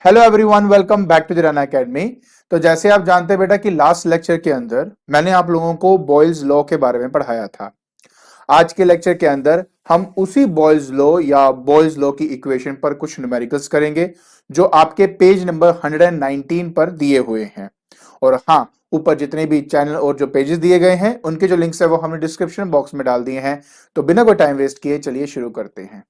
Hello everyone, welcome back to the Run Academy. तो जैसे आप जानते हैं बेटा कि लास्ट लेक्चर के अंदर मैंने आप लोगों को बॉयल्स लॉ के बारे में पढ़ाया था। आज के लेक्चर के अंदर हम उसी बॉयल्स लॉ या बॉयल्स लॉ की इक्वेशन पर कुछ न्यूमेरिकल्स करेंगे जो आपके पेज नंबर 119 पर दिए हुए हैं। और हाँ, ऊपर जितने भी चैनल और जो पेजेस दिए गए हैं उनके जो लिंक्स है वो हमने डिस्क्रिप्शन बॉक्स में डाल दिए हैं। तो बिना कोई टाइम वेस्ट किए चलिए शुरू करते हैं।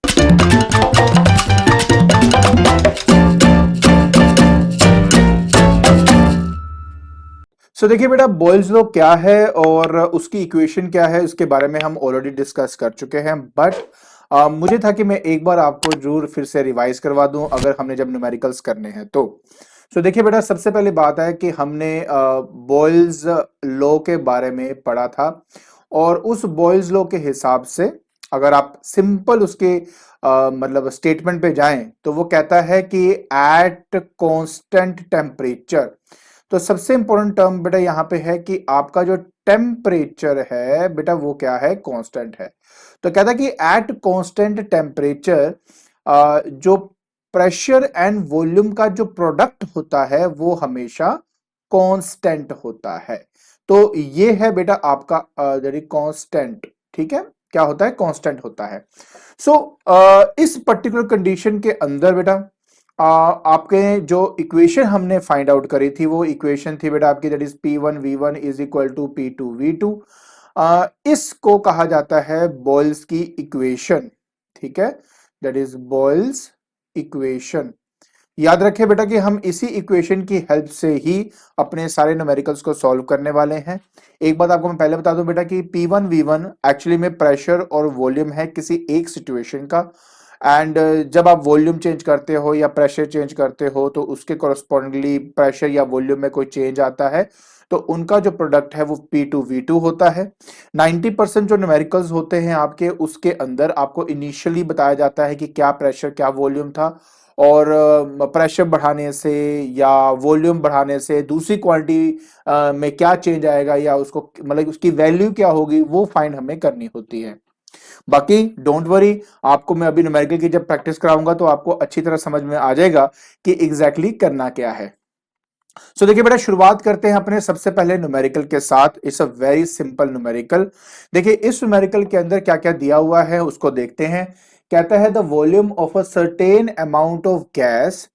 देखिए बेटा, बॉयल्स लॉ क्या है और उसकी इक्वेशन क्या है उसके बारे में हम ऑलरेडी डिस्कस कर चुके हैं। बट मुझे था कि मैं एक बार आपको जरूर फिर से रिवाइज करवा दूं अगर हमने जब न्यूमेरिकल्स करने हैं तो। देखिए बेटा, सबसे पहले बात है कि हमने बॉयल्स लॉ के बारे में पढ़ा था। और उस बॉयल्स लॉ के हिसाब से अगर आप सिंपल उसके मतलब स्टेटमेंट पे जाएं तो वो कहता है कि एट कांस्टेंट टेम्परेचर। तो सबसे इंपॉर्टेंट टर्म बेटा यहाँ पे है कि आपका जो टेम्परेचर है बेटा वो क्या है, कांस्टेंट है। तो कहता है कि एट कांस्टेंट टेम्परेचर जो प्रेशर एंड वॉल्यूम का जो प्रोडक्ट होता है वो हमेशा कांस्टेंट होता है। तो ये है बेटा आपका कांस्टेंट। ठीक है, क्या होता है, कांस्टेंट होता है। इस पर्टिकुलर कंडीशन के अंदर बेटा आपके जो इक्वेशन हमने फाइंड आउट करी थी वो इक्वेशन थी बेटा आपकी, that is P1V1 is equal to P2V2। इसको कहा जाता है बॉयल्स की इक्वेशन। ठीक है, दैट इज बॉयल्स इक्वेशन। याद रखें बेटा कि हम इसी इक्वेशन की हेल्प से ही अपने सारे न्यूमेरिकल्स को सॉल्व करने वाले हैं। एक बात आपको मैं पहले बता दूं बेटा कि P1V1 एक्चुअली में प्रेशर और वॉल्यूम है किसी एक सिचुएशन का। एंड जब आप वॉल्यूम चेंज करते हो या प्रेशर चेंज करते हो तो उसके कॉरस्पॉन्डिंगली प्रेशर या वॉल्यूम में कोई चेंज आता है तो उनका जो प्रोडक्ट है वो P2V2 होता है। 90% जो न्यूमेरिकल्स होते हैं आपके उसके अंदर आपको इनिशियली बताया जाता है कि क्या प्रेशर क्या वॉल्यूम था, और प्रेशर बढ़ाने से या वॉल्यूम बढ़ाने से दूसरी क्वांटिटी में क्या चेंज आएगा या उसको मतलब उसकी वैल्यू क्या होगी वो फाइंड हमें करनी होती है। बाकी डोंट वरी, आपको मैं अभी न्यूमेरिकल की जब प्रैक्टिस कराऊंगा तो आपको अच्छी तरह समझ में आ जाएगा कि एग्जैक्टली करना क्या है। देखिए बेटा, शुरुआत करते हैं अपने सबसे पहले न्यूमेरिकल के साथ। It's a very simple numerical. देखिए इस न्यूमेरिकल के अंदर क्या क्या दिया हुआ है उसको देखते हैं। कहता है the volume of a certain amount of gas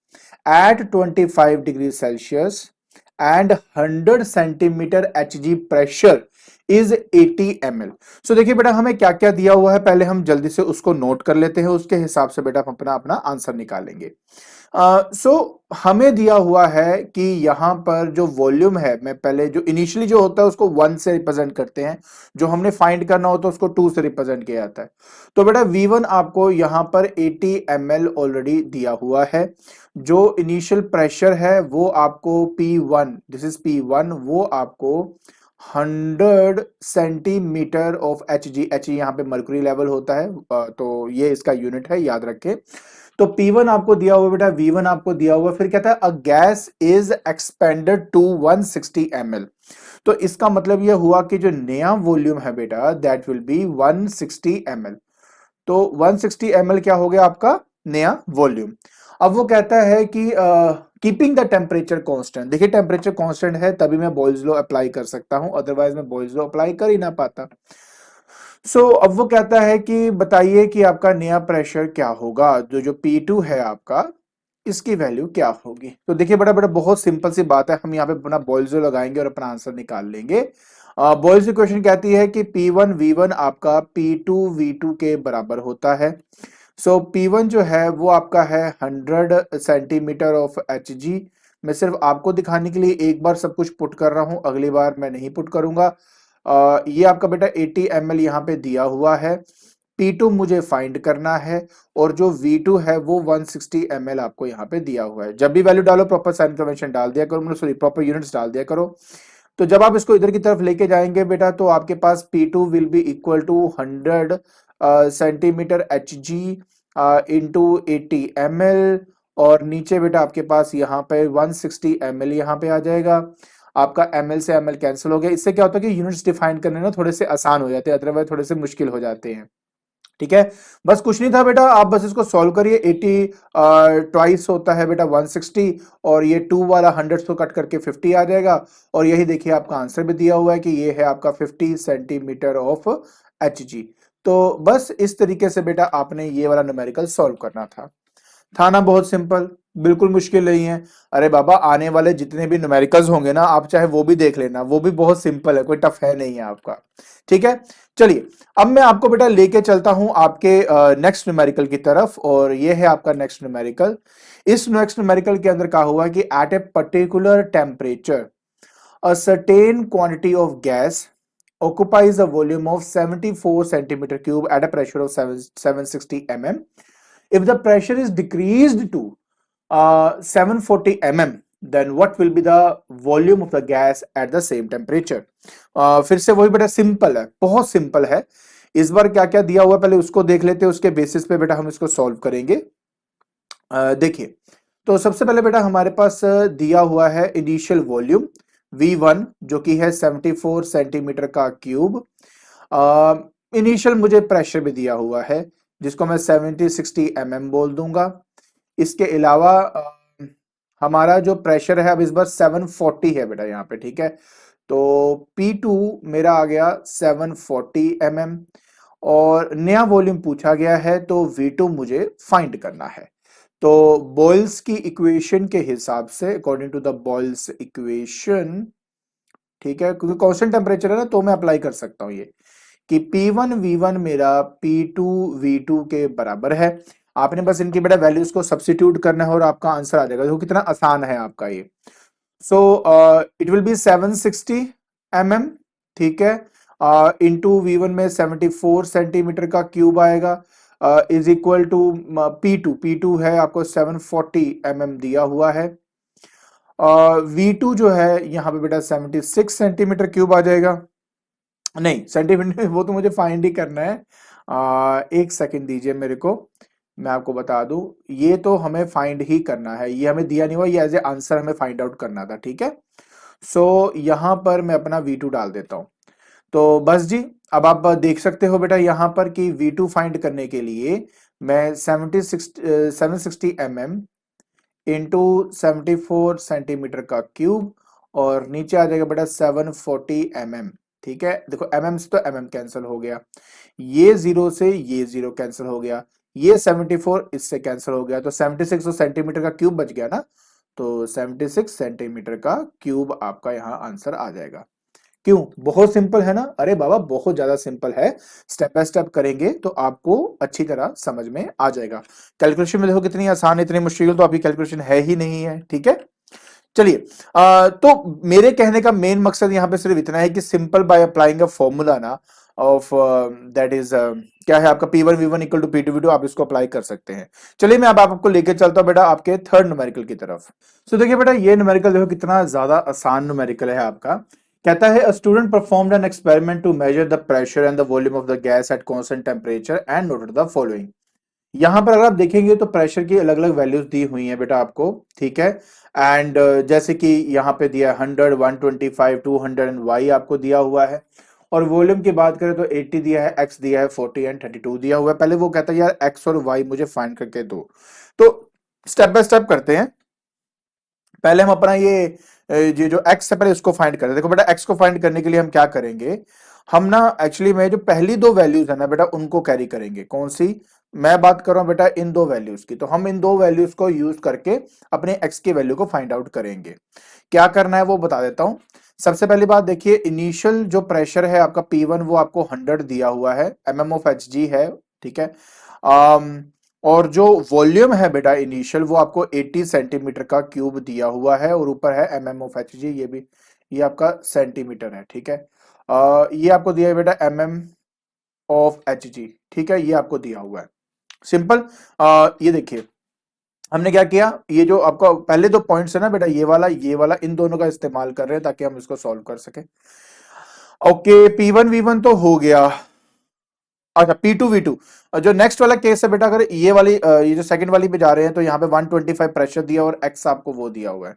at 25 degree Celsius and 100 centimetre Hg pressure is 80 ml। देखिए बेटा, हमें क्या क्या दिया हुआ है पहले हम जल्दी से उसको नोट कर लेते हैं, उसके हिसाब से बेटा हम अपना अपना आंसर निकालेंगे। हमें दिया हुआ है कि यहां पर जो वॉल्यूम है, मैं पहले जो इनिशियली जो होता है उसको 1 से रिप्रेजेंट करते हैं, जो हमने फाइंड करना होता है उसको 2 से रिप्रेजेंट किया जाता है। तो बेटा V1 आपको यहां पर 80 ml ऑलरेडी दिया हुआ है। जो इनिशियल प्रेशर है वो आपको P1, दिस इज P1, वो आपको 100 सेंटीमीटर ऑफ Hg यहाँ पे मर्क्यूरी लेवल होता है, तो ये इसका यूनिट है, याद रखें। तो P1 आपको दिया हुआ बेटा, V1 आपको दिया हुआ, फिर कहता है a gas is expanded to 160 ml। तो इसका मतलब यह हुआ कि जो नया वॉल्यूम है बेटा दैट विल बी 160 ml। तो 160 ml क्या हो गया आपका नया वॉल्यूम। अब वो कहता है कि कीपिंग द टेम्परेचर कांस्टेंट। देखिए टेम्परेचर कांस्टेंट है तभी मैं बॉयल्स लॉ अप्लाई कर सकता हूं, अदरवाइज मैं बॉयल्स लॉ अप्लाई कर ही ना पाता। अब वो कहता है कि बताइए कि आपका नया प्रेशर क्या होगा, जो P2 है आपका, इसकी वैल्यू क्या होगी। तो देखिए बड़ा बड़ा बहुत सिंपल सी बात है, हम यहाँ पे अपना बॉयल्स लॉ लगाएंगे और अपना आंसर निकाल लेंगे। बॉयल्स इक्वेशन कहती है कि P1V1 आपका P2V2 के बराबर होता है। P1 जो है वो आपका है 100 सेंटीमीटर ऑफ Hg। मैं सिर्फ आपको दिखाने के लिए एक बार सब कुछ पुट कर रहा हूं, अगली बार मैं नहीं पुट करूंगा। ये आपका बेटा 80 ml यहाँ पे दिया हुआ है। P2 मुझे फाइंड करना है और जो V2 है वो 160 ml आपको यहाँ पे दिया हुआ है। जब भी वैल्यू डालो प्रॉपर साइन कन्वेंशन डाल दिया करो, मतलब सॉरी प्रॉपर यूनिट्स डाल दिया करो। तो जब आप इसको इधर की तरफ लेके जाएंगे बेटा तो आपके पास P2 will be equal to 100 centimetre Hg into 80 ml, और नीचे बेटा आपके पास यहाँ पे 160 ml यहाँ पे आ जाएगा। आपका ml से ml कैंसिल हो गया। इससे क्या होता है कि यूनिट्स डिफाइन करने ना थोड़े से आसान हो जाते हैं, अदरवाइज थोड़े से मुश्किल हो जाते हैं। ठीक है, बस कुछ नहीं था बेटा, आप बस इसको सॉल्व करिए। 80 ट्वाइस होता है बेटा 160, और ये 2 वाला 100 को कट करके 50 आ जाएगा। और यही देखिए आपका आंसर भी दिया हुआ है कि ये है आपका 50 सेंटीमीटर ऑफ एच जी। तो बस इस तरीके से बेटा आपने ये वाला न्यूमेरिकल सॉल्व करना था ना, बहुत सिंपल, बिल्कुल मुश्किल नहीं है। अरे बाबा, आने वाले जितने भी न्यूमेरिकल्स होंगे ना, आप चाहे वो भी देख लेना, वो भी बहुत सिंपल है, कोई टफ है नहीं है आपका। ठीक है, चलिए अब मैं आपको बेटा लेके चलता हूं आपके नेक्स्ट न्यूमेरिकल की तरफ, और ये है आपका नेक्स्ट न्यूमेरिकल। इस नेक्स्ट न्यूमेरिकल के अंदर क्या हुआ कि at a particular temperature a certain quantity of gas occupies a volume of 74 centimeter cube at a pressure of 760 mm. If the pressure is decreased to 740 mm, then what will be the volume of the gas at the same temperature? फिर से वही बेटा simple है, बहुत simple है। इस बार क्या क्या दिया हुआ पहले उसको देख लेते हैं, उसके बेसिस पे बेटा हम इसको सॉल्व करेंगे। देखिए, तो सबसे पहले बेटा हमारे पास दिया हुआ है इनिशियल वॉल्यूम V1 जो कि है 74 सेंटीमीटर का क्यूब। इनिशियल मुझे प्रेशर भी दिया हुआ है जिसको मैं 70-60 mm बोल दूंगा। इसके अलावा हमारा जो प्रेशर है अब इस बार 740 है बेटा यहाँ पे, ठीक है। तो P2 मेरा आ गया 740 mm, और नया वॉल्यूम पूछा गया है तो V2 मुझे फाइंड करना है। तो बॉयल्स की इक्वेशन के हिसाब से, according to the Boyle's equation, ठीक है, क्योंकि कांस्टेंट टेम्परेचर है ना तो मैं अप्लाई कर सकता हूं ये कि P1 V1 मेरा P2 V2 के बराबर है। आपने बस इनकी बेटा वैल्यूज को सब्स्टिट्यूट करना है और आपका आंसर आ जाएगा। देखो कितना आसान है आपका ये। So it will be 760 mm, ठीक है, इंटू V1 में 74 सेंटीमीटर का क्यूब आएगा, इज इक्वल टू P2 है आपको 740 mm दिया हुआ है। V2 जो है यहाँ पे बेटा 76 सेंटीमीटर क्यूब आ जाएगा। नहीं, सेंटीमीटर वो तो मुझे फाइंड ही करना है। एक सेकंड दीजिए मेरे को, मैं आपको बता दूं, ये तो हमें फाइंड ही करना है, ये हमें दिया नहीं हुआ, ये एज ए आंसर हमें फाइंड आउट करना था, ठीक है। सो यहाँ पर मैं अपना V2 डाल देता हूँ। तो बस जी, अब आप देख सकते हो बेटा यहाँ पर कि V2 फाइंड करने के लिए मैं 760 mm इंटू 74 सेंटीमीटर का क्यूब, और नीचे आ जाएगा बेटा 740 mm, ठीक है। देखो mm से तो mm कैंसिल हो गया, ये जीरो से ये जीरो कैंसिल हो गया, ये 74 इससे कैंसिल हो गया, तो 76 सेंटीमीटर का क्यूब बच गया ना। तो 76 सेंटीमीटर का क्यूब आपका यहाँ आंसर आ जाएगा। क्यों, बहुत सिंपल है ना? अरे बाबा बहुत ज्यादा सिंपल है, स्टेप बाय स्टेप करेंगे तो आपको अच्छी तरह समझ में आ जाएगा। कैलकुलेशन में देखो कितनी आसान, इतनी मुश्किल तो आपकी कैलकुलेशन है ही नहीं है, ठीक है। चलिए, तो मेरे कहने का मेन मकसद यहाँ पे सिर्फ इतना है कि simple by applying a formula ना ऑफ दैट इज क्या है आपका P1 V1 equal to P2 V2, आप इसको अप्लाई कर सकते हैं। चलिए मैं अब आपको लेके चलता हूं बेटा आपके थर्ड न्यूमेरिकल की तरफ। सो देखिए बेटा, ये न्यूमेरिकल देखो कितना ज्यादा आसान न्यूमेरिकल है आपका। कहता है, a student performed an experiment to measure the pressure and the volume of the gas at constant temperature and noted the following. यहां पर अगर आप देखेंगे तो प्रेशर की अलग अलग वैल्यूज दी हुई हैं बेटा आपको, ठीक है। एंड जैसे कि यहाँ पे दिया 100, 125, 200 एंड वाई आपको दिया हुआ है। और वॉल्यूम की बात करें तो 80 दिया है, एक्स दिया है 40 एंड 32 दिया हुआ है। पहले वो कहता है यार एक्स और वाई मुझे फाइंड करके दो, तो स्टेप बाय स्टेप करते हैं। पहले हम अपना ये जो एक्स है पहले उसको फाइंड करते हैं। देखो बेटा, एक्स को फाइंड करने के लिए हम क्या करेंगे, हम ना एक्चुअली में जो पहली दो वैल्यूज है ना बेटा उनको कैरी करेंगे। कौन सी, मैं बात कर रहा हूं बेटा इन दो वैल्यूज की। तो हम इन दो वैल्यूज को यूज करके अपने एक्स की वैल्यू को फाइंड आउट करेंगे। क्या करना है वो बता देता हूं। सबसे पहली बात देखिए, इनिशियल जो प्रेशर है आपका P1 वो आपको 100 दिया हुआ है, mm ऑफ Hg है, ठीक है। और जो वॉल्यूम है बेटा इनिशियल वो आपको 80 सेंटीमीटर का क्यूब दिया हुआ है, और ऊपर है mm ऑफ Hg, ये भी ये आपका सेंटीमीटर है, ठीक है। ये आपको दिया है बेटा mm ऑफ Hg, ठीक है, ये आपको दिया हुआ है। सिंपल। ये देखिए हमने क्या किया, ये जो आपका पहले दो पॉइंट्स है ना बेटा, ये वाला इन दोनों का इस्तेमाल कर रहे हैं ताकि हम इसको सॉल्व कर सके। ओके, P1 V1 तो हो गया। अच्छा, P2 V2, जो नेक्स्ट वाला केस है बेटा, अगर ये जो सेकंड वाली पे जा रहे हैं तो यहाँ पे 125 प्रेशर दिया और x आपको वो दिया हुआ है।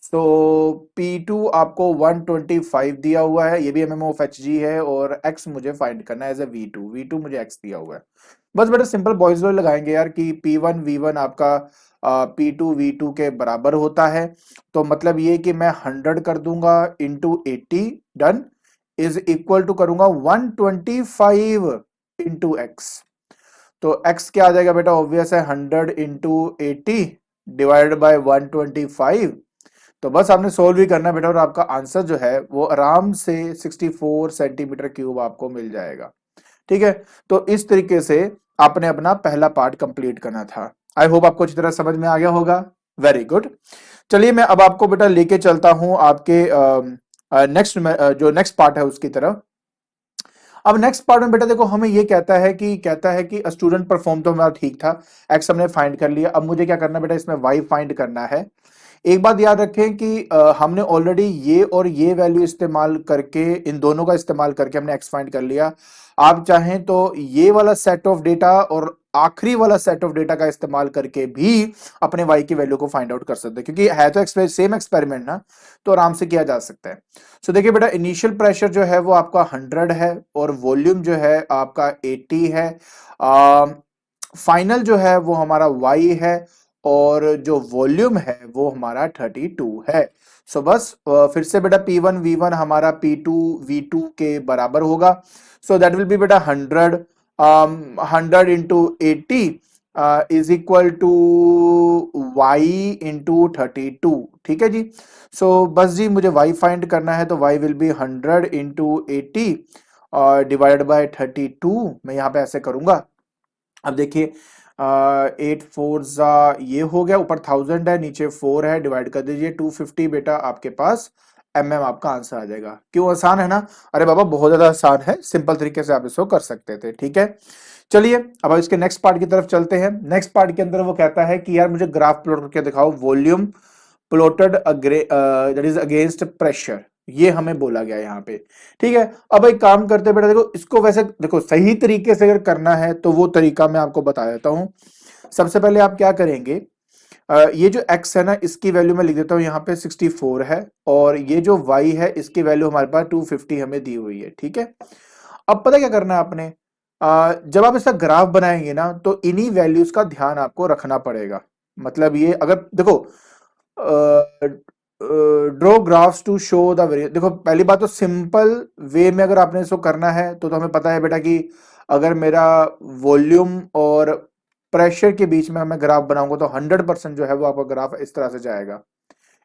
सो P2 आपको 125 दिया हुआ है, ये भी एमएम ऑफ एच जी है, और x मुझे फाइंड करना है एज ए V2 मुझे x दिया हुआ है। बस बेटा सिंपल बॉयज लॉ लगाएंगे यार कि P1 V1 आपका P2 V2 के बराबर होता है। तो मतलब ये कि मैं 100 कर दूंगा into 80, done, is equal to करूंगा 125 इंटू एक्स। तो x क्या आ जाएगा बेटा, ऑब्वियस है 100 इंटू 80 डिवाइडेड बाय 125। तो बस आपने सोल्व ही करना है बेटा, और आपका आंसर जो है वो आराम से 64 सेंटीमीटर क्यूब आपको मिल जाएगा। ठीक है, तो इस तरीके से आपने अपना पहला पार्ट कंप्लीट करना था। आई होप आपको अच्छी तरह समझ में आ गया होगा। Very good. चलिए मैं अब आपको बेटा लेके चलता हूं आपके नेक्स्ट जो नेक्स्ट पार्ट है उसकी तरफ। अब नेक्स्ट पार्ट में बेटा देखो हमें ये कहता है कि स्टूडेंट परफॉर्म तो हमारा ठीक था, एक्स हमने फाइंड कर लिया, अब मुझे क्या करना है बेटा, इसमें वाई फाइंड करना है। एक बात याद रखें कि हमने ऑलरेडी ये और ये वैल्यू इस्तेमाल करके, इन दोनों का इस्तेमाल करके हमने एक्स फाइंड कर लिया। आप चाहें तो ये वाला सेट ऑफ डेटा और आखिरी वाला सेट ऑफ डेटा का इस्तेमाल करके भी अपने वाई की वैल्यू को फाइंड आउट कर सकते हैं, क्योंकि है तो सेम एक्सपेरिमेंट ना, तो आराम से किया जा सकता है। सो देखिए बेटा, इनिशियल प्रेशर जो है वो आपका 100 है, और वॉल्यूम जो है आपका 80 है। फाइनल जो है वो हमारा y है, और जो वॉल्यूम है वो हमारा 32 है। सो बस फिर से बेटा P1 V1 हमारा P2 V2 के बराबर होगा। सो दैट विल बी बेटा 100, 100 into 80 is equal to y into 32। ठीक है जी। सो बस जी मुझे y फाइंड करना है, तो y will be 100 into 80 divided by 32। मैं यहाँ पे ऐसे करूंगा। अब देखिए 8 4 जा ये हो गया, ऊपर 1000 है, नीचे 4 है, डिवाइड कर दीजिए 250 बेटा, आपके पास आपका आंसर आ जाएगा। क्यों आसान है ना? अरे बाबा बहुत ज्यादा आसान है, सिंपल तरीके से आप इसको कर सकते थे। ठीक है, चलिए अब इसके नेक्स्ट पार्ट की तरफ चलते हैं। नेक्स्ट पार्ट के अंदर वो कहता है कि यार मुझे ग्राफ प्लॉट करके दिखाओ, volume plotted that is against pressure, ये हमें बोला गया यहाँ पे। ठीक है, अब एक काम करते हैं बेटा, देखो इसको वैसे देखो सही तरीके से अगर करना है तो वो तरीका मैं आपको बता देता हूँ। सबसे पहले आप क्या करेंगे, ये जो x है ना, इसकी वैल्यू मैं लिख देता हूँ यहाँ पे 64 है, और ये जो y है इसकी वैल्यू हमारे पास 250 हमें दी हुई है। ठीक है, अब पता क्या करना है आपने, जब आप इसका ग्राफ बनाएंगे ना तो इन्हीं वैल्यूज का ध्यान आपको रखना पड़ेगा। मतलब ये अगर देखो draw graphs to show the variation, देखो पहली बात तो सिंपल वे में अगर आपने इसको करना है तो हमें पता है बेटा कि अगर मेरा वॉल्यूम और प्रेशर के बीच में मैं ग्राफ बनाऊंगा तो 100% जो है वो आपका ग्राफ इस तरह से जाएगा,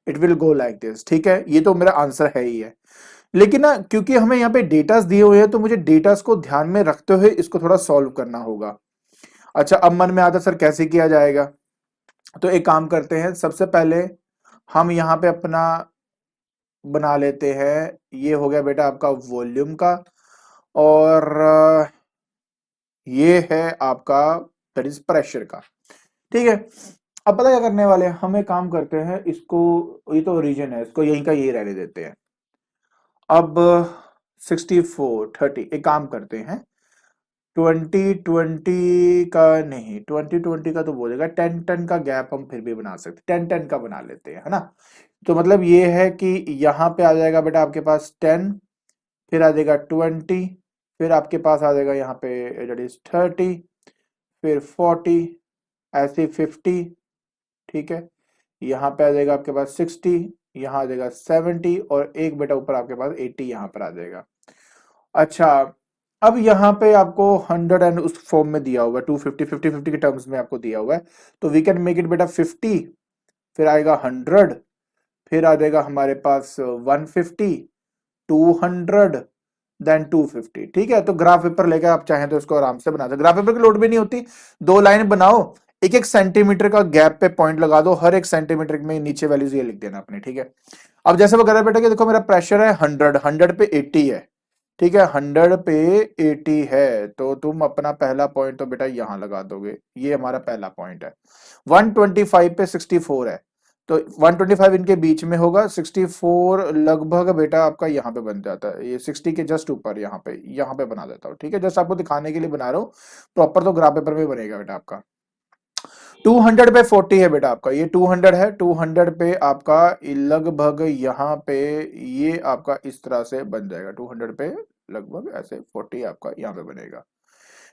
it will go like this. ठीक है, ये तो मेरा आंसर है ही है। लेकिन ना क्योंकि हमें यहाँ पे डेटास दिए हुए हैं तो मुझे डेटास को ध्यान में रखते हुए इसको थोड़ा सॉल्व करना होगा। अच्छा, अब मन में आता सर कैसे किया जाएगा, तो एक काम करते हैं, सबसे पहले हम यहाँ पे अपना बना लेते हैं, ये हो गया बेटा आपका वॉल्यूम का, और ये है आपका दैट इज प्रेशर का। ठीक है, अब पता क्या करने वाले हैं, हम एक काम करते हैं, इसको ये तो ओरिजिन है, इसको यहीं का यही रहने देते हैं। अब 64 30 एक काम करते हैं, 2020 का नहीं, 2020 का तो बोलेगा, 10 का गैप हम फिर भी बना सकते, 10 का बना लेते हैं, है ना। तो मतलब ये है कि यहाँ पे आ जाएगा बेटा आपके पास 10, फिर आ जाएगा 20, फिर आपके पास आ जाएगा यहाँ पे दैट इज 30, फिर 40, ऐसे 50। ठीक है, यहाँ पे आ जाएगा आपके पास 60, यहाँ आ जाएगा 70, और एक बेटा ऊपर आपके पास 80 यहाँ पर आ जाएगा। अच्छा, अब यहाँ पे आपको 100 एंड उस फॉर्म में दिया हुआ है, 250 50 50 के टर्म्स में आपको दिया हुआ है, तो वी कैन मेक इट बेटा 50, फिर आएगा 100, फिर आ जाएगा हमारे पास 150, 200, देन 250। ठीक है, तो ग्राफ पेपर लेकर आप चाहें तो इसको आराम से बना सकते, ग्राफ पेपर की लोड भी नहीं होती, दो लाइन बनाओ, एक एक सेंटीमीटर का गैप पे पॉइंट लगा दो, हर एक सेंटीमीटर में नीचे वैल्यूज ये लिख देना अपने। ठीक है, अब जैसे वो कह रहा है बेटा कि देखो मेरा प्रेशर है 100 पे 80 है। ठीक है, 100 पे 80 है, तो तुम अपना पहला पॉइंट तो बेटा यहां लगा दोगे, ये हमारा पहला पॉइंट है। 125 पे 64 है, तो 125 इनके बीच में होगा, 64 लगभग बेटा आपका यहाँ पे बन जाता है, ये 60 के जस्ट ऊपर यहाँ पे बना देता हूँ। ठीक है, जस्ट आपको दिखाने के लिए बना रहा हूँ, प्रॉपर तो ग्राफ पेपर में बनेगा बेटा आपका। 200 पे 40 है बेटा आपका, ये 200 है, 200 पे आपका लगभग यहाँ पे ये आपका इस तरह से बन जाएगा, 200 पे लगभग ऐसे 40 आपका यहाँ पे बनेगा,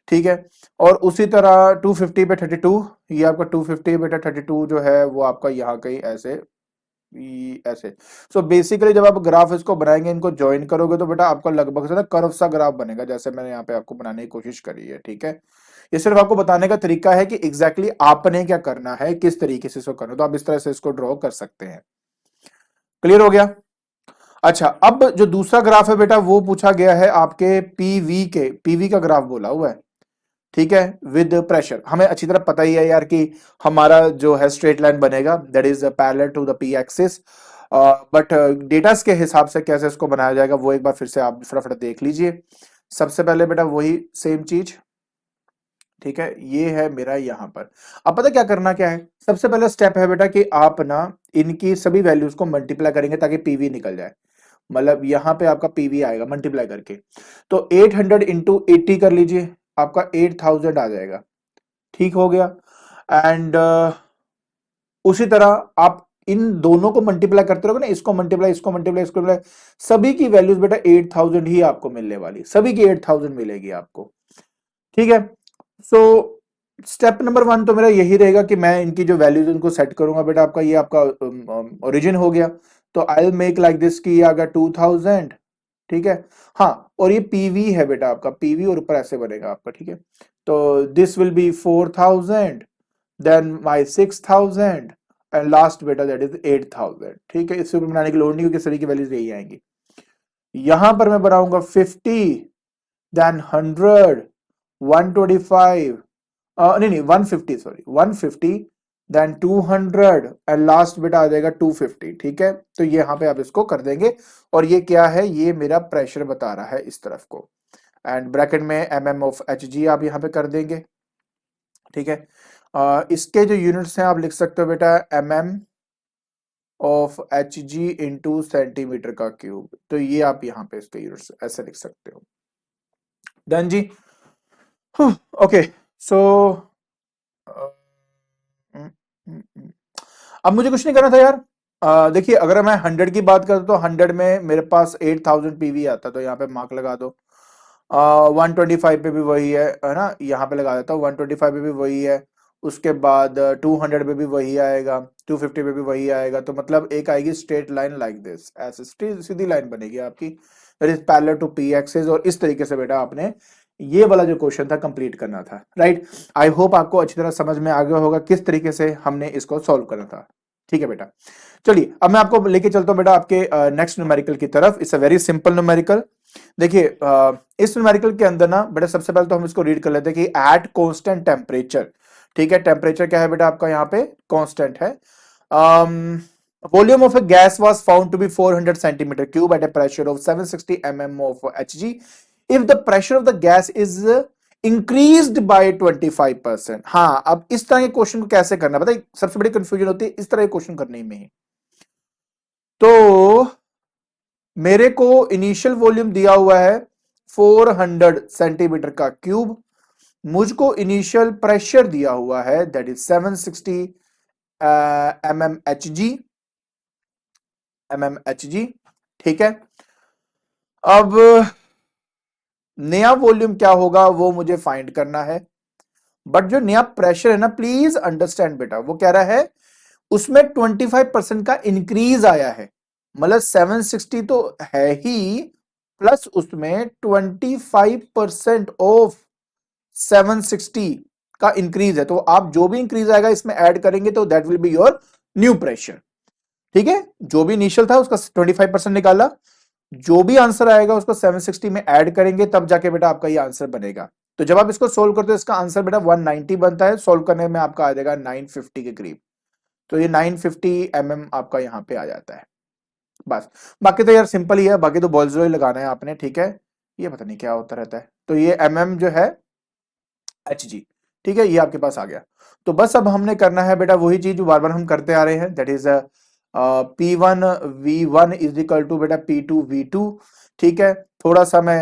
ठीक है। और उसी तरह 250 पे 32, ये आपका 250 बेटा 32 जो है वो आपका यहाँ कहीं ऐसे ऐसे। सो बेसिकली जब आप ग्राफ इसको बनाएंगे, इनको ज्वाइन करोगे तो बेटा आपका लगभग से ना कर्व सा ग्राफ बनेगा, जैसे मैंने यहाँ पे आपको बनाने की कोशिश करी है, ठीक है। ये सिर्फ आपको बताने का तरीका है कि एग्जैक्टली आपने क्या करना है, किस तरीके से इसको करना है, तो आप इस तरह से इसको ड्रॉ कर सकते हैं। क्लियर हो गया? अच्छा, अब जो दूसरा ग्राफ है बेटा वो पूछा गया है आपके पीवी का ग्राफ बोला हुआ है, ठीक है, विद प्रेशर। हमें अच्छी तरह पता ही है यार कि हमारा जो है स्ट्रेट लाइन बनेगा, that is parallel to the P axis, but datas के हिसाब से कैसे इसको बनाया जाएगा वो एक बार फिर से आप फटाफट देख लीजिए। सबसे पहले बेटा वही सेम चीज, ठीक है, ये है मेरा यहां पर। अब पता क्या करना क्या है, सबसे पहला स्टेप है बेटा कि आप ना इनकी सभी वैल्यूज को मल्टीप्लाई करेंगे ताकि पीवी निकल जाए, मतलब यहां पे आपका पीवी आएगा मल्टीप्लाई करके। तो 800 इंटू 80 कर लीजिए, आपका 8000 आ जाएगा, ठीक हो गया। एंड उसी तरह आप इन दोनों को मल्टीप्लाई करते रहोगे ना, इसको मल्टीप्लाई, इसको मल्टीप्लाई, इसको मल्टीप्लाई, सभी की वैल्यूज बेटा 8000 ही आपको मिलने वाली, सभी की 8000 मिलेगी आपको, ठीक है। सो स्टेप नंबर 1 तो मेरा यही रहेगा कि मैं इनकी जो वैल्यूज उनको सेट करूंगा बेटा, आपका ये आपका ओरिजिन हो गया, तो I will make like this की आ गया 2000, ठीक है। हाँ, और ये पीवी है बेटा आपका, पीवी और ऊपर ऐसे बनेगा आपका, ठीक है। तो this will be 4000, then my 6000 and last बेटा दैट इज 8000, ठीक है। इससे ऊपर बनाने की लोड नहीं क्योंकि सभी की वैल्यूज यही आएंगी। यहां पर मैं बनाऊंगा 50, देन 100, 125, नहीं नहीं 150, सॉरी 150, देन 200 एंड लास्ट बेटा आ जाएगा 250, ठीक है। तो ये यहाँ पे आप इसको कर देंगे, और ये क्या है, ये मेरा प्रेशर बता रहा है इस तरफ को, एंड ब्रैकेट में mm ऑफ hg आप यहाँ पे कर देंगे, ठीक है। इसके जो यूनिट्स हैं आप लिख सकते हो बेटा mm of hg into centimetre का क्यूब, तो ये आप यहाँ पे इसके यूनिट्स ऐसे लिख सकते हो। डन जी। ओके, सो अब मुझे कुछ नहीं करना था यार। देखिए अगर मैं 100 की बात करता तो 100 में मेरे पास 8000 पीवी आता, तो यहाँ पे मार्क लगा दो। 125 पे भी वही है ना, यहाँ पे लगा देता हूँ, 125 पे भी वही है। उसके बाद 200 पे भी वही आएगा, 250 पे भी वही आएगा, तो मतलब एक आएगी स्ट्रेट लाइन लाइक दिस, ऐसे सीधी लाइन बनेगी आपकी, that is parallel to P axis. और इस तरीके से बेटा आपने ये वाला जो क्वेश्चन था कंप्लीट करना था, राइट। आई होप आपको अच्छी तरह समझ में आ गया होगा किस तरीके से हमने इसको सॉल्व करना था, ठीक है बेटा। चलिए अब मैं आपको लेके चलता हूं बेटा आपके नेक्स्ट न्यूमेरिकल की तरफ। It's a very simple numerical. देखिए इस न्यूमेरिकल के अंदर ना बेटा सबसे पहले तो हम इसको रीड कर लेते हैं कि एट कांस्टेंट टेम्परेचर, ठीक है, टेम्परेचर क्या है बेटा आपका यहाँ पे कांस्टेंट है। Volume of a gas was found to be 400 centimeter cube at a pressure of 760 mm of Hg. If the pressure of the gas is increased by 25%. हाँ, अब इस तरह के क्वेश्चन को कैसे करना है बताइए, सबसे बड़ी कंफ्यूजन होती है इस तरह के क्वेश्चन करने में ही। तो मेरे को इनिशियल वॉल्यूम दिया हुआ है 400 सेंटीमीटर का क्यूब, मुझको इनिशियल प्रेशर दिया हुआ है दैट इज 760 mmHg, ठीक है। अब नया वॉल्यूम क्या होगा वो मुझे फाइंड करना है, बट जो नया प्रेशर है ना, प्लीज अंडरस्टैंड बेटा, वो कह रहा है उसमें 25% का इंक्रीज आया है, मतलब 760 तो है ही, प्लस उसमें 25% ऑफ 760 का इंक्रीज है, तो आप जो भी इंक्रीज आएगा इसमें ऐड करेंगे तो that will be your new pressure, ठीक है। जो भी इनिशियल था उसका 25% निकाला, जो भी आंसर आएगा उसको 760 में ऐड करेंगे, तब जाके बेटा आपका ये आंसर बनेगा। तो जब आप इसको सोल्व करते हो इसका आंसर बेटा 190 बनता है, सोल्व करने में आपका आ जाएगा 950 के करीब, तो ये 950 आपका यहाँ पे आ जाता है बस। बाकी तो यार सिंपल ही है, बाकी तो बॉल्स ही लगाना है आपने, ठीक है। ये पता नहीं क्या होता रहता है, तो ये जो है Hg, ठीक है, ये आपके पास आ गया। तो बस अब हमने करना है बेटा वही चीज जो बार बार हम करते आ रहे हैं, that is P1 V1 is equal to बेटा P2 V2, ठीक है। थोड़ा सा मैं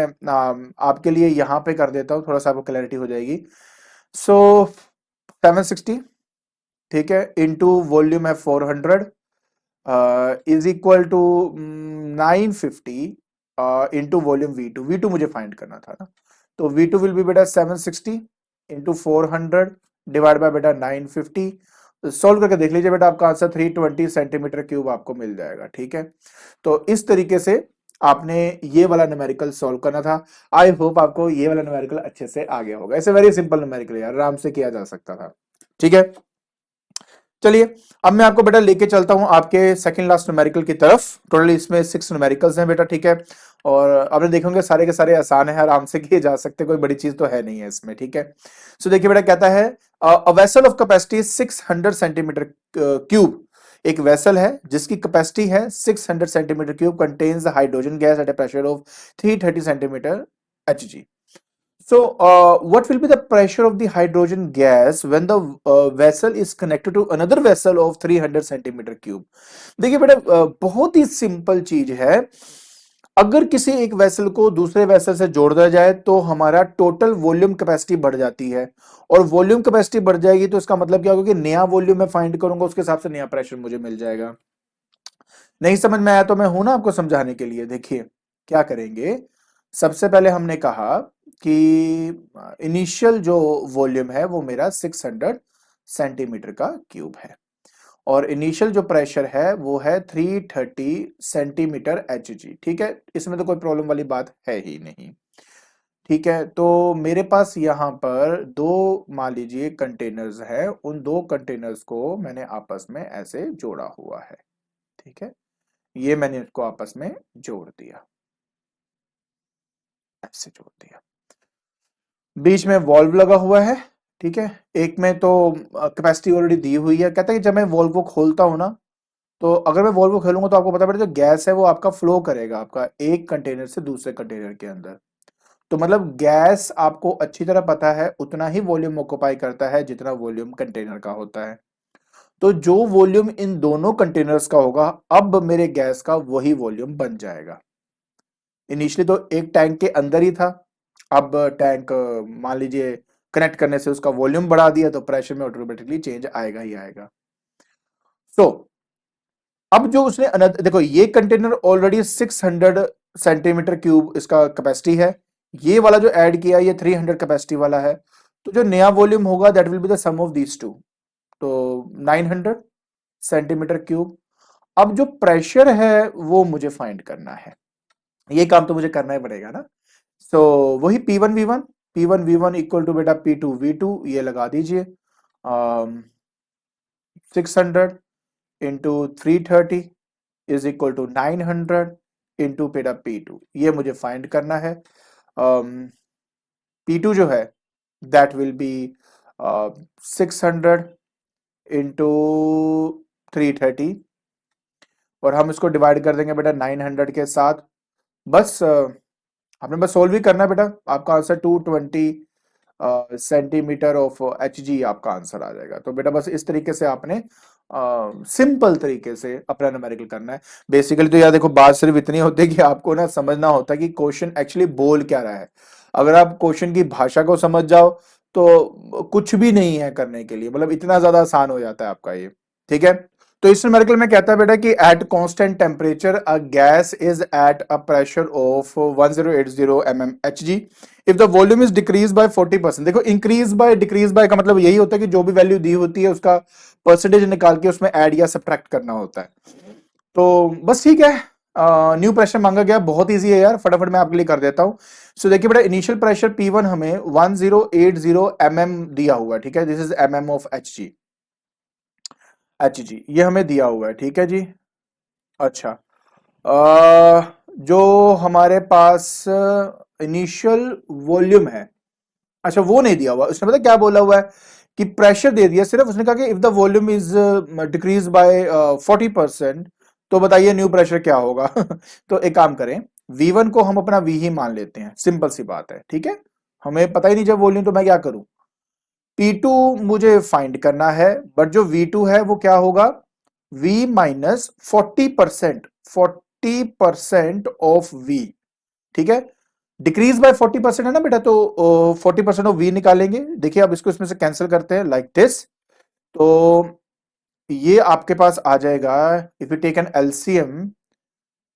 आपके लिए यहां पे कर देता हूं, थोड़ा सा आपको क्लैरिटी हो जाएगी। सो 760 ठीक है, इनटू वॉल्यूम है 400 is equal to 950 into volume V2 मुझे फाइंड करना था ना, तो V2 विल बी बेटा 760 इंटू 400 डिवाइड बाय बेटा 950। सॉल्व करके देख लीजिए बेटा, आपका आंसर 320 सेंटीमीटर क्यूब आपको मिल जाएगा। ठीक है, तो इस तरीके से आपने ये वाला न्यूमेरिकल सॉल्व करना था। आई होप आपको ये वाला न्यूमेरिकल अच्छे से आ गया होगा। ऐसे वेरी सिंपल न्यूमेरिकल यार, आराम से किया जा सकता था। ठीक है, चलिए अब मैं आपको बेटा लेके चलता हूं आपके सेकंड लास्ट न्यूमेरिकल की तरफ। टोटल इसमें 6 न्यूमेरिकल्स हैं बेटा। ठीक है, और आपने देखेंगे सारे के सारे आसान है, आराम से किए जा सकते, कोई बड़ी चीज तो है नहीं है इसमें। ठीक है, सो देखिए बेटा, कहता है a vessel of capacity 600 centimetre cube, एक वेसल है जिसकी कैपेसिटी है 600 centimetre cube, contains hydrogen gas at A pressure of 330 centimetre Hg. So, what will be the pressure of the hydrogen gas when the vessel is connected to another vessel of 300 centimetre cube? देखिए बेटा, बहुत ही simple चीज है। अगर किसी एक vessel को दूसरे वेसल से जोड़ दिया जाए तो हमारा टोटल वॉल्यूम कैपेसिटी बढ़ जाती है, और वॉल्यूम कैपेसिटी बढ़ जाएगी तो इसका मतलब क्या होगा कि नया वॉल्यूम मैं फाइंड करूंगा, उसके हिसाब से नया प्रेशर मुझे मिल जाएगा। नहीं समझ में आया तो मैं हूं ना आपको समझाने के लिए। देखिए क्या करेंगे, सबसे पहले हमने कहा कि इनिशियल जो वॉल्यूम है वो मेरा 600 सेंटीमीटर का क्यूब है, और इनिशियल जो प्रेशर है वो है 330 सेंटीमीटर Hg। ठीक है, इसमें तो कोई प्रॉब्लम वाली बात है ही नहीं। ठीक है, तो मेरे पास यहाँ पर दो, मान लीजिए, कंटेनर्स है, उन दो कंटेनर्स को मैंने आपस में ऐसे जोड़ा हुआ है। ठीक है, ये मैंने इसको आपस में जोड़ दिया, ऐसे जोड़ दिया। बीच में वॉल्व लगा हुआ है। ठीक है, एक में तो कैपेसिटी ऑलरेडी दी हुई है। कहता है कि जब मैं वॉल्व को खोलता हूं ना, तो अगर मैं वॉल्व को खोलूंगा तो आपको पता पड़ेगा जो गैस है वो आपका फ्लो करेगा आपका एक कंटेनर से दूसरे कंटेनर के अंदर। तो मतलब गैस आपको अच्छी तरह पता है उतना ही वॉल्यूम ऑक्युपाई करता है जितना वॉल्यूम कंटेनर का होता है। तो जो वॉल्यूम इन दोनों कंटेनर्स का होगा, अब मेरे गैस का वही वॉल्यूम बन जाएगा। इनिशियली तो एक टैंक के अंदर ही था, अब टैंक मान लीजिए कनेक्ट करने से उसका वॉल्यूम बढ़ा दिया तो प्रेशर में ऑटोमेटिकली चेंज आएगा ही आएगा। तो अब जो उसने देखो, ये कंटेनर ऑलरेडी 600 सेंटीमीटर क्यूब इसका कैपेसिटी है, ये वाला जो ऐड किया ये 300 कैपेसिटी वाला है। तो जो नया वॉल्यूम होगा that will be the sum of these two, तो 900 सेंटीमीटर क्यूब। अब जो प्रेशर है वो मुझे फाइंड करना है, ये काम तो मुझे करना ही पड़ेगा ना। सो वही P1V1 इक्वल टू बेटा P2V2, ये लगा दीजिए। 600 इंटू 330 इज इक्वल टू 900 इंटू बेटा P2, ये मुझे फाइंड करना है। P2 जो है दैट विल बी 600 इंटू 330, और हम इसको डिवाइड कर देंगे बेटा 900 के साथ। बस आपने बस सोल्व ही करना है बेटा, आपका आंसर 220 सेंटीमीटर ऑफ Hg आपका आंसर आ जाएगा। तो बेटा बस इस तरीके से आपने सिंपल तरीके से अपना न्यूमेरिकल करना है। बेसिकली तो यार देखो, बात सिर्फ इतनी होती है कि आपको ना समझना होता है कि क्वेश्चन एक्चुअली बोल क्या रहा है। अगर आप क्वेश्चन की भाषा को समझ जाओ तो कुछ भी नहीं है करने के लिए, मतलब इतना ज्यादा आसान हो जाता है आपका ये। ठीक है, तो इस न्यूमेरिकल में कहता है बेटा कि eight constant temperature a gas is at a pressure of 1080 mm Hg if the volume is decrease by 40%। देखो, इंक्रीज बाय डिक्रीज बाय का मतलब यही होता है कि जो भी वैल्यू दी होती है उसका परसेंटेज निकाल के उसमें ऐड या सब्ट्रैक्ट करना होता है। तो बस ठीक है, न्यू प्रेशर मांगा गया, बहुत इजी है यार, फटाफट मैं आपके लिए कर देता हूं। सो देखिए बेटा, इनिशियल प्रेशर P1 हमें 1080 mm दिया हुआ है। ठीक है, this is mm of Hg, ये हमें दिया हुआ है। ठीक है जी, अच्छा। जो हमारे पास इनिशियल वॉल्यूम है, अच्छा वो नहीं दिया हुआ, उसने पता क्या बोला हुआ है कि प्रेशर दे दिया सिर्फ। उसने कहा कि if the volume is decrease by 40%, तो बताइए न्यू प्रेशर क्या होगा। तो एक काम करें, V1 को हम अपना V ही मान लेते हैं, सिंपल सी बात है। ठीक है, हमें पता ही नहीं जब वॉल्यूम, तो मैं क्या करूं, P2 मुझे फाइंड करना है, बट जो V2 है वो क्या होगा, V माइनस 40%, 40% ऑफ V। ठीक है, डिक्रीज बाय 40% है ना बेटा, तो 40% ऑफ V निकालेंगे। देखिए अब इसको इसमें से कैंसिल करते हैं लाइक दिस, तो ये आपके पास आ जाएगा if you take an LCM.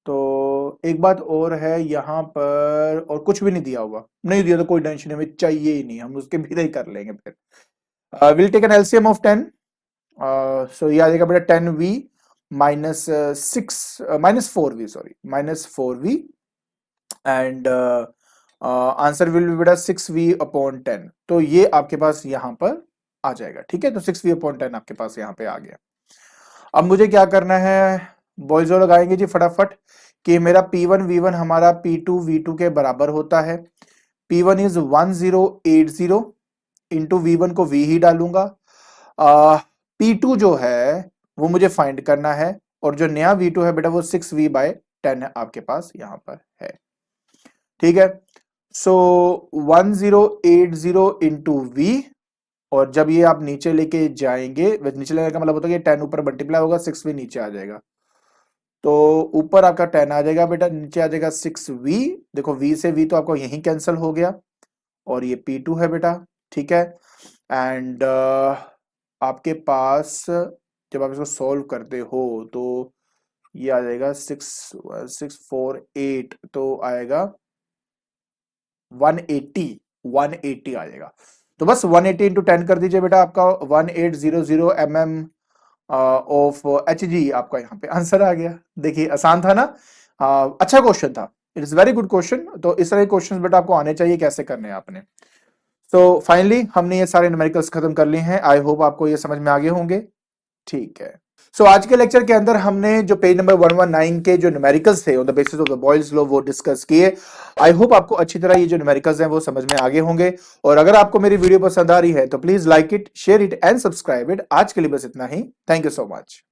तो एक बात और है यहाँ पर, और कुछ भी नहीं दिया हुआ, नहीं दिया तो कोई टेंशन हमें चाहिए ही नहीं, हम उसके भी कर लेंगे फिर। Will take an LCM of 10। So ये आ जाएगा बेटा 10v minus 6 minus 4v, sorry minus 4v, and answer will be बेटा 6v अपॉन 10। तो ये आपके पास यहाँ पर आ जाएगा, ठीक है। तो 6v अपॉन 10 आपके पास यहाँ पे आ गया। अब मुझे क्या करना है, बॉयज और लगाएंगे जी फटाफट कि मेरा P1 V1 हमारा P2 V2 के बराबर होता है। P1 इज 1080 इंटू V1 को V ही डालूंगा। P2 जो है वो मुझे फाइंड करना है, और जो नया V2 है बेटा वो 6v/10 है आपके पास यहाँ पर है, ठीक है। सो 1080 इंटू V, और जब ये आप नीचे लेके जाएंगे, नीचे लेने का मतलब होता है कि 10 ऊपर मल्टीप्लाई होगा, 6v नीचे आ जाएगा। तो ऊपर आपका 10 आ जाएगा बेटा, नीचे आ जाएगा 6v। देखो v से v तो आपको यहीं कैंसिल हो गया, और ये P2 है बेटा, ठीक है। एंड आपके पास जब आप इसको सॉल्व करते हो तो ये आ जाएगा 648, तो आएगा 180 आ जाएगा। तो बस 180 इंटू 10 कर दीजिए बेटा, आपका 1800 mm ऑफ HG आपका यहाँ पे आंसर आ गया। देखिए आसान था ना, अच्छा क्वेश्चन था, it is very good question. तो इस तरह के क्वेश्चन बेटा आपको आने चाहिए, कैसे करने हैं आपने। तो फाइनली हमने ये सारे न्यूमेरिकल्स खत्म कर लिए हैं, आई होप आपको ये समझ में आ गए होंगे, ठीक है। सो आज के लेक्चर के अंदर हमने जो पेज नंबर 119 के जो न्यूमेरिकल्स थे on the basis of the Boyle's law वो डिस्कस किए। आई होप आपको अच्छी तरह ये जो न्यूमेरिकल्स हैं वो समझ में आगे होंगे, और अगर आपको मेरी वीडियो पसंद आ रही है तो please like it, share it and subscribe it. आज के लिए बस इतना ही, थैंक यू सो मच।